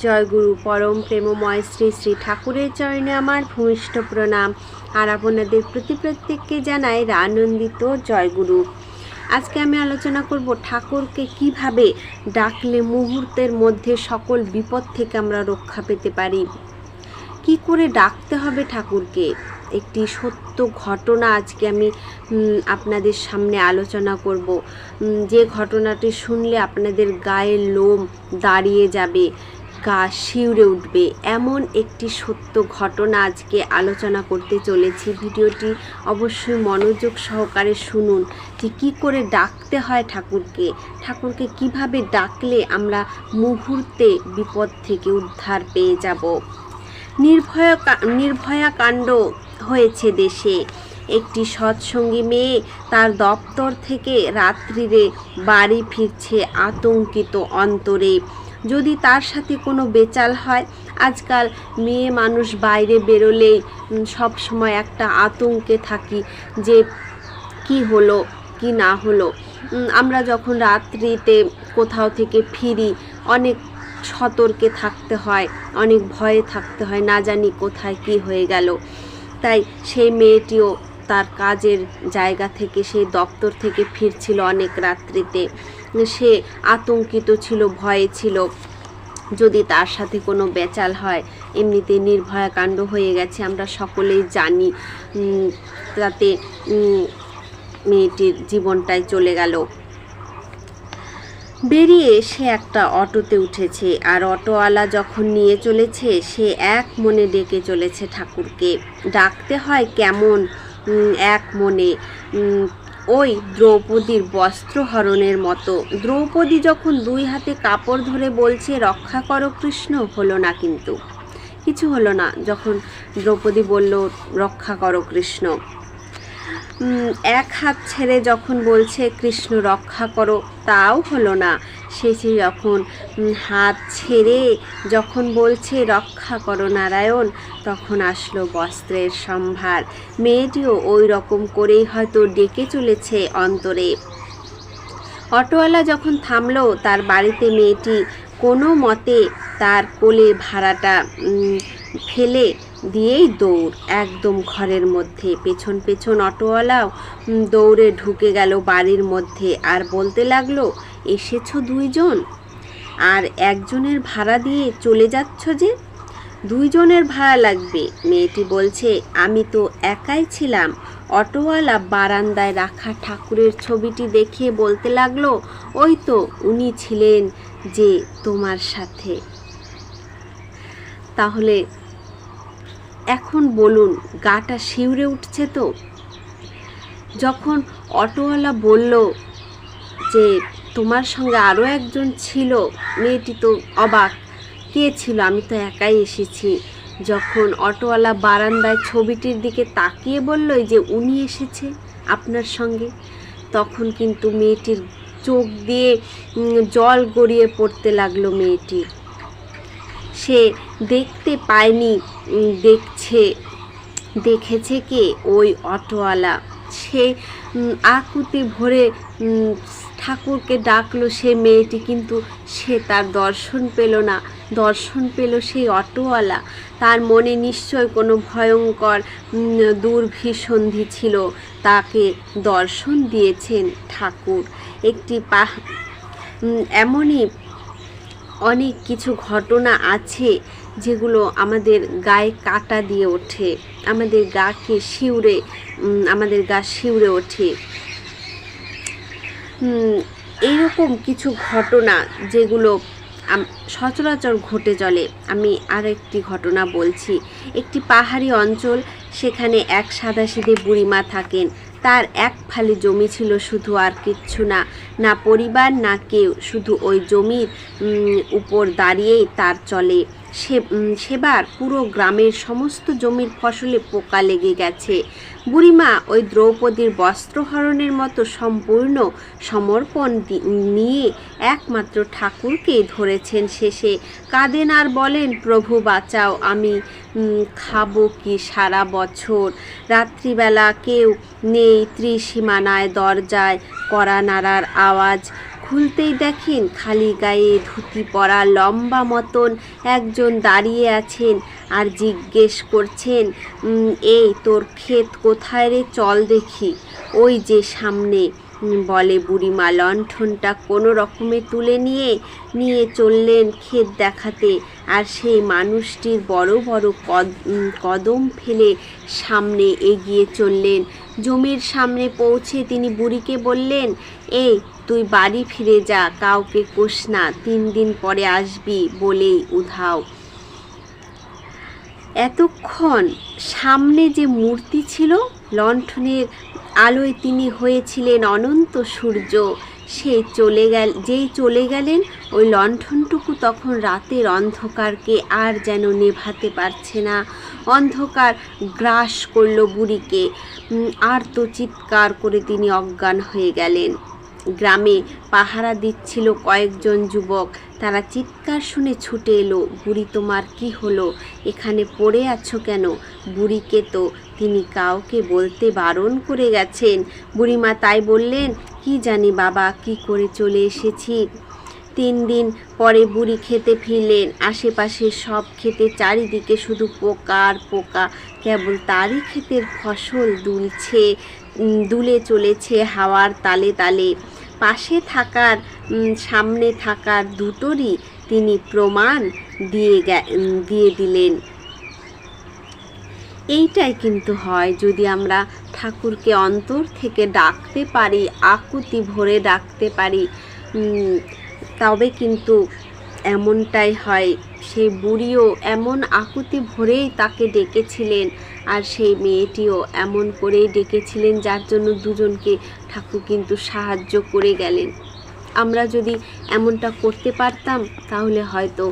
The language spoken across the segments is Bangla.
জয়গুরু পরম প্রেমময় শ্রী শ্রী ঠাকুরের চরণে আমার ভূমিষ্ঠ প্রণাম। আর আপনাদের প্রত্যেককে জানাই আনন্দিত জয়গুরু। আজকে আমি আলোচনা করব ঠাকুরকে কিভাবে ডাকলে মুহূর্তের মধ্যে সকল বিপদ থেকে আমরা রক্ষা পেতে পারি। কি করে ডাকতে হবে ঠাকুরকে, একটি সত্য ঘটনা আজকে আমি আপনাদের সামনে আলোচনা করব। যে ঘটনাটি শুনলে আপনাদের গায়ের লোম দাঁড়িয়ে যাবে, গা শিউরে উঠবে, এমন একটি সত্য ঘটনা আজকে আলোচনা করতে চলেছি। ভিডিওটি অবশ্যই মনোযোগ সহকারে শুনুন যে কী করে ডাকতে হয় ঠাকুরকে কিভাবে ডাকলে আমরা মুহূর্তে বিপদ থেকে উদ্ধার পেয়ে যাব। নির্ভয়া কাণ্ড হয়েছে দেশে। একটি সৎসঙ্গী মেয়ে তার দপ্তর থেকে রাত্রিরে বাড়ি ফিরছে আতঙ্কিত অন্তরে। যদি তার সাথে কোনো বেচাল হয়, আজকাল মেয়ে মানুষ বাইরে বেরোলেই সব সময় একটা আতঙ্কে থাকি যে কি হলো কি না হলো। আমরা যখন রাত্রিতে কোথাও থেকে ফিরি অনেক সতর্কে থাকতে হয়, অনেক ভয়ে থাকতে হয়, না জানি কোথায় কি হয়ে গেল। তাই সেই মেয়েটিও তার কাজের জায়গা থেকে, সেই দপ্তর থেকে ফিরছিল অনেক রাত্রিতে। সে আতঙ্কিত ছিল, ভয়ে ছিল যদি তার সাথে কোনো বেচাল হয়। এমনিতে নির্ভয়া কাণ্ড হয়ে গেছে, আমরা সকলেই জানি। তাতে মেয়েটির জীবনটাই চলে গেল। বেরিয়ে সে একটা অটোতে উঠেছে, আর অটোওয়ালা যখন নিয়ে চলেছে সে এক মনে ডেকে চলেছে ঠাকুরকে। ডাকতে হয় কেমন? এক মনে, ওই দ্রৌপদীর বস্ত্রহরণের মতো। দ্রৌপদী যখন দুই হাতে কাপড় ধরে বলছে রক্ষা করো কৃষ্ণ, হলো না, কিন্তু কিছু হলো না। যখন দ্রৌপদী বলল রক্ষা করো কৃষ্ণ, এক হাত ছেড়ে যখন বলছে কৃষ্ণ রক্ষা করো, তাও হলো না। শেষে যখন হাত ছেড়ে যখন বলছে রক্ষা করো নারায়ণ, তখন আসলো বস্ত্রের সম্ভার। মেয়েটিও ওই রকম করেই হয়তো ডেকে চলেছে অন্তরে। অটোওয়ালা যখন থামলো তার বাড়িতে, মেয়েটি কোনো মতে তার কোলে ভাড়াটা ফেলে দিয়েই দৌড় একদম ঘরের মধ্যে। পেছন পেছন অটোওয়ালাও দৌড়ে ঢুকে গেল বাড়ির মধ্যে, আর বলতে লাগলো, এসেছো দুইজন, আর একজনের ভাড়া দিয়ে চলে যাচ্ছ যে? দুইজনের ভাড়া লাগবে। মেয়েটি বলছে, আমি তো একাই ছিলাম। অটোওয়ালা বারান্দায় রাখা ঠাকুরের ছবিটি দেখিয়ে বলতে লাগলো, ওই তো উনি ছিলেন যে তোমার সাথে। তাহলে এখন বলুন, গাটা শিউরে উঠছে তো? যখন অটোওয়ালা বলল যে তোমার সঙ্গে আরও একজন ছিল, মেয়েটি তো অবাক, কে ছিল? আমি তো একাই এসেছি। যখন অটোওয়ালা বারান্দায় ছবিটির দিকে তাকিয়ে বলল যে উনি এসেছে আপনার সঙ্গে, তখন কিন্তু মেয়েটির চোখ দিয়ে জল গড়িয়ে পড়তে লাগলো। মেয়েটি সে দেখতে পায়নি, দেখেছে কে? ওই অটোওয়ালা। সে আকুতি ভরে ঠাকুরকে ডাকলো সে মেয়েটি, কিন্তু সে তার দর্শন পেল না। দর্শন পেল সেই অটোওয়ালা। তার মনে নিশ্চয় কোনো ভয়ঙ্কর দুর্ভিসন্ধি ছিল, তাকে দর্শন দিয়েছেন ঠাকুর। একটি এমনই অনেক কিছু ঘটনা আছে যেগুলো আমাদের গায়ে কাঁটা দিয়ে ওঠে, আমাদের গা শিউরে ওঠে। এইরকম কিছু ঘটনা যেগুলো সচরাচর ঘটে চলে। আমি আরেকটি ঘটনা বলছি। একটি পাহাড়ি অঞ্চল, সেখানে এক সাদাসিধে বুড়িমা থাকেন। তার এক ফালি জমি ছিল শুধু, আর কিচ্ছু না, না পরিবার না কেউ, শুধু ওই জমির উপর দাঁড়িয়েই তার চলে। সেবার পুরো গ্রামের সমস্ত জমির ফসলে পোকা লেগে গেছে। বুড়িমা ওই দ্রৌপদীর বস্ত্রহরণের মতো সম্পূর্ণ সমর্পণ নিয়ে একমাত্র ঠাকুরকেই ধরেছেন। শেষে কাঁদেন আর বলেন, প্রভু বাঁচাও, আমি খাবো কি সারা বছর? রাত্রিবেলা কেউ নেই, ত্রিসীমানায় দরজায় কড়া নাড়ার আওয়াজ। খুলতেই দেখেন খালি গায়ে ধুতি পরা লম্বা মতন একজন দাঁড়িয়ে আছেন আর জিজ্ঞেস করছেন, এই তোর ক্ষেত কোথায় রে, চল দেখি। ওই যে সামনে। বলে বুড়িমা লণ্ঠনটা কোনো রকমে তুলে নিয়ে চললেন ক্ষেত দেখাতে। আর সেই মানুষটির বড় বড় কদম ফেলে সামনে এগিয়ে চললেন। জমির সামনে পৌঁছে তিনি বুড়িকে বললেন, এই তুই বাড়ি ফিরে যা, কাউকে কোস না, 3 দিন পরে আসবি বলেই উধাও। এতক্ষণ সামনে যে মূর্তি ছিল, লণ্ঠনের আলোয় তিনি হয়েছিলেন অনন্ত সূর্য। যেই চলে গেলেন, ওই লণ্ঠনটুকু তখন রাতের অন্ধকারকে আর যেন নেভাতে পারছে না। অন্ধকার গ্রাস করল বুড়িকে। আর তো চিৎকার করে তিনি অজ্ঞান হয়ে গেলেন। গ্রামে পাহারা দিচ্ছিল কয়েকজন যুবক, তারা চিৎকার শুনে ছুটে এলো। বুড়ি, তোমার কি হলো? এখানে পড়ে আছো কেন? বুড়িকে তো তিনি কাউকে বলতে বারণ করে গেছেন। বুড়িমা তাই বললেন, কি জানি বাবা, কি করে চলে এসেছি। 3 দিন পরে বুড়ি খেতে ফিরলেন। আশেপাশে সব ক্ষেতে চারিদিকে শুধু পোকা আর পোকা, কেবল তারই ক্ষেতের ফসল দুলে চলেছে হাওয়ার তালে তালে। পাশে থাকার সামনে থাকার দুটোরই তিনি প্রমাণ দিয়ে দিলেন। এইটাই কিন্তু হয়, যদি আমরা ঠাকুরকে অন্তর থেকে ডাকতে পারি, আকুতি ভরে ডাকতে পারি, তবে কিন্তু এমনটাই হয়। সেই বুড়িও এমন আকুতি ভরেই তাকে ডেকেছিলেন, আর সেই মেয়েটিও এমন করেই ডেকেছিলেন, যার জন্য দুজনকে ঠাকুর কিন্তু সাহায্য করে গেলেন। আমরা যদি এমনটা করতে পারতাম, তাহলে হয়তো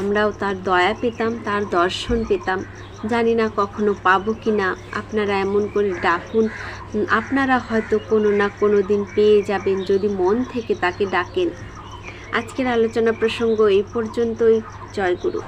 আমরাও তার দয়া পেতাম, তার দর্শন পেতাম। জানি না কখনো পাবো কি না। আপনারা এমন করে ডাকুন, আপনারা হয়তো কোনো না কোনো দিন পেয়ে যাবেন, যদি মন থেকে তাকে ডাকেন। আজকের আলোচনা প্রসঙ্গ এই পর্যন্তই। জয় গুরু।